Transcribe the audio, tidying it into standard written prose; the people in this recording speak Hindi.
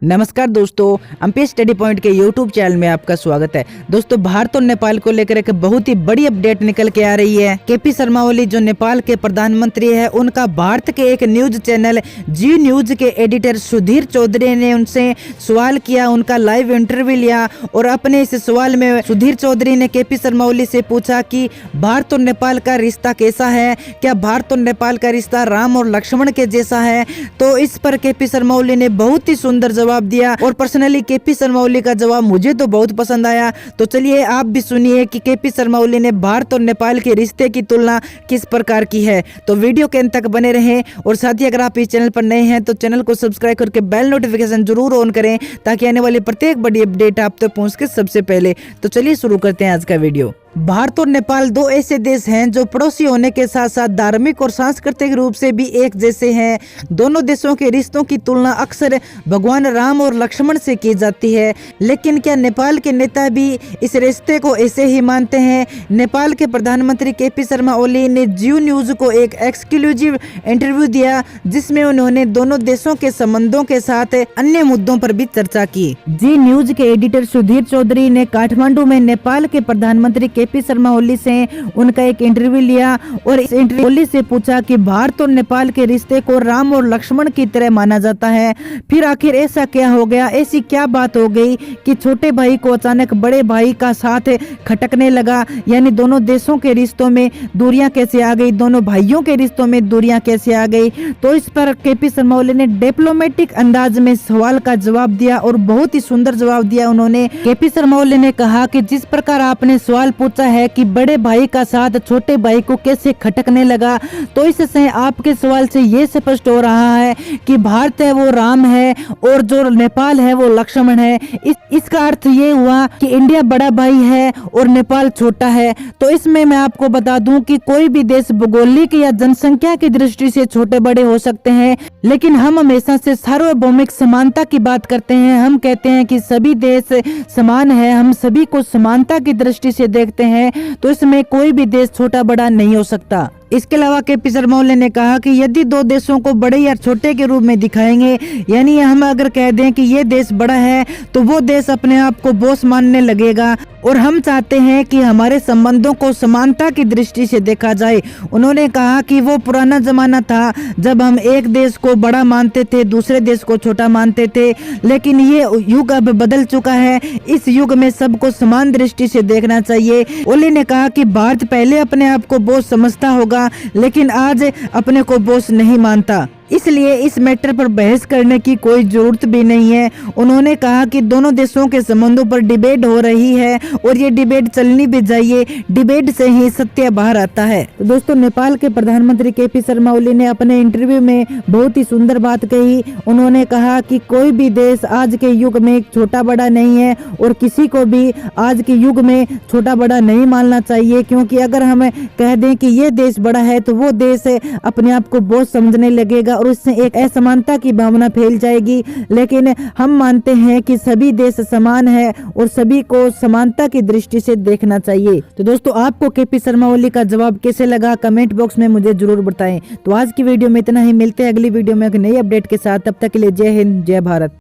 नमस्कार दोस्तों, एमपीएस स्टडी पॉइंट के यूट्यूब चैनल में आपका स्वागत है। दोस्तों, भारत और नेपाल को लेकर एक बहुत ही बड़ी अपडेट निकल के आ रही है। केपी शर्मा ओली जो नेपाल के प्रधानमंत्री है, उनका भारत के एक न्यूज चैनल जी न्यूज के एडिटर सुधीर चौधरी ने उनसे सवाल किया, उनका लाइव इंटरव्यू लिया और अपने इस सवाल में सुधीर चौधरी ने केपी शर्मा ओली से पूछा कि भारत और नेपाल का रिश्ता कैसा है, क्या भारत और नेपाल का रिश्ता राम और लक्ष्मण के जैसा है। तो इस पर केपी शर्मा ओली ने बहुत ही सुंदर जवाब दिया और पर्सनली केपी शर्मा ओली का जवाब मुझे तो बहुत पसंद आया। तो चलिए आप भी सुनिए कि केपी शर्मा ओली ने भारत और नेपाल के रिश्ते की तुलना किस प्रकार की है। तो वीडियो के अंत तक बने रहें और साथ ही अगर आप इस चैनल पर नए हैं तो चैनल को सब्सक्राइब करके बेल नोटिफिकेशन जरूर ऑन करें ताकि आने वाली प्रत्येक बड़ी अपडेट आप तक पहुंच के सबसे पहले। तो चलिए शुरू करते हैं आज का वीडियो। भारत और नेपाल दो ऐसे देश हैं जो पड़ोसी होने के साथ साथ धार्मिक और सांस्कृतिक रूप से भी एक जैसे हैं। दोनों देशों के रिश्तों की तुलना अक्सर भगवान राम और लक्ष्मण से की जाती है, लेकिन क्या नेपाल के नेता भी इस रिश्ते को ऐसे ही मानते हैं? नेपाल के प्रधानमंत्री केपी शर्मा ओली ने जियो न्यूज को एक एक्सक्लूसिव इंटरव्यू दिया, जिसमें उन्होंने दोनों देशों के संबंधों के साथ अन्य मुद्दों पर भी चर्चा की। जी न्यूज के एडिटर सुधीर चौधरी ने काठमांडू में नेपाल के प्रधानमंत्री केपी शर्मा ओली से उनका एक इंटरव्यू लिया और इस इंटरव्यू ओली से पूछा कि भारत और नेपाल के रिश्ते को राम और लक्ष्मण की तरह माना जाता है, फिर आखिर ऐसा क्या हो गया, ऐसी क्या बात हो गई कि छोटे भाई को अचानक बड़े भाई का साथ खटकने लगा, यानी दोनों देशों के रिश्तों में दूरियां कैसे आ गई, दोनों भाइयों के रिश्तों में दूरियां कैसे आ गई। तो इस पर केपी शर्मा ओली ने डिप्लोमेटिक अंदाज में सवाल का जवाब दिया और बहुत ही सुंदर जवाब दिया। उन्होंने केपी शर्मा ओली ने कहा कि जिस प्रकार आपने सवाल पूछा है कि बड़े भाई का साथ छोटे भाई को कैसे खटकने लगा, तो इससे आपके सवाल से ये स्पष्ट हो रहा है कि भारत है वो राम है और जो नेपाल है वो लक्ष्मण है। इसका अर्थ ये हुआ कि इंडिया बड़ा भाई है और नेपाल छोटा है। तो इसमें मैं आपको बता दूं कि कोई भी देश भौगोलिक या जनसंख्या की दृष्टि से छोटे बड़े हो सकते हैं, लेकिन हम हमेशा से सार्वभौमिक समानता की बात करते हैं। हम कहते हैं कि सभी देश समान है, हम सभी को समानता की दृष्टि से देखते हैं, तो इसमें कोई भी देश छोटा बड़ा नहीं हो सकता। इसके अलावा केपी शर्मा ओली ने कहा कि यदि दो देशों को बड़े या छोटे के रूप में दिखाएंगे, यानी हम अगर कह दें कि ये देश बड़ा है तो वो देश अपने आप को बॉस मानने लगेगा और हम चाहते हैं कि हमारे संबंधों को समानता की दृष्टि से देखा जाए। उन्होंने कहा कि वो पुराना जमाना था जब हम एक देश को बड़ा मानते थे, दूसरे देश को छोटा मानते थे, लेकिन ये युग अब बदल चुका है। इस युग में सबको समान दृष्टि से देखना चाहिए। ओली ने कहा कि भारत पहले अपने आप को बॉस समझता होगा, लेकिन आज अपने को बॉस नहीं मानता, इसलिए इस मैटर पर बहस करने की कोई जरूरत भी नहीं है। उन्होंने कहा कि दोनों देशों के संबंधों पर डिबेट हो रही है और ये डिबेट चलनी भी चाहिए, डिबेट से ही सत्य बाहर आता है। तो दोस्तों, नेपाल के प्रधानमंत्री केपी शर्मा ओली ने अपने इंटरव्यू में बहुत ही सुंदर बात कही। उन्होंने कहा कि कोई भी देश आज के युग में छोटा बड़ा नहीं है और किसी को भी आज के युग में छोटा बड़ा नहीं मानना चाहिए, क्योंकि अगर हम कह दें कि ये देश बड़ा है तो वो देश अपने आप को बहुत समझने लगेगा और उससे एक असमानता की भावना फैल जाएगी। लेकिन हम मानते हैं कि सभी देश समान है और सभी को समानता की दृष्टि से देखना चाहिए। तो दोस्तों, आपको केपी शर्मा ओली का जवाब कैसे लगा कमेंट बॉक्स में मुझे जरूर बताएं। तो आज की वीडियो में इतना ही, मिलते हैं अगली वीडियो में एक नई अपडेट के साथ। तब तक के लिए जय हिंद, जय भारत।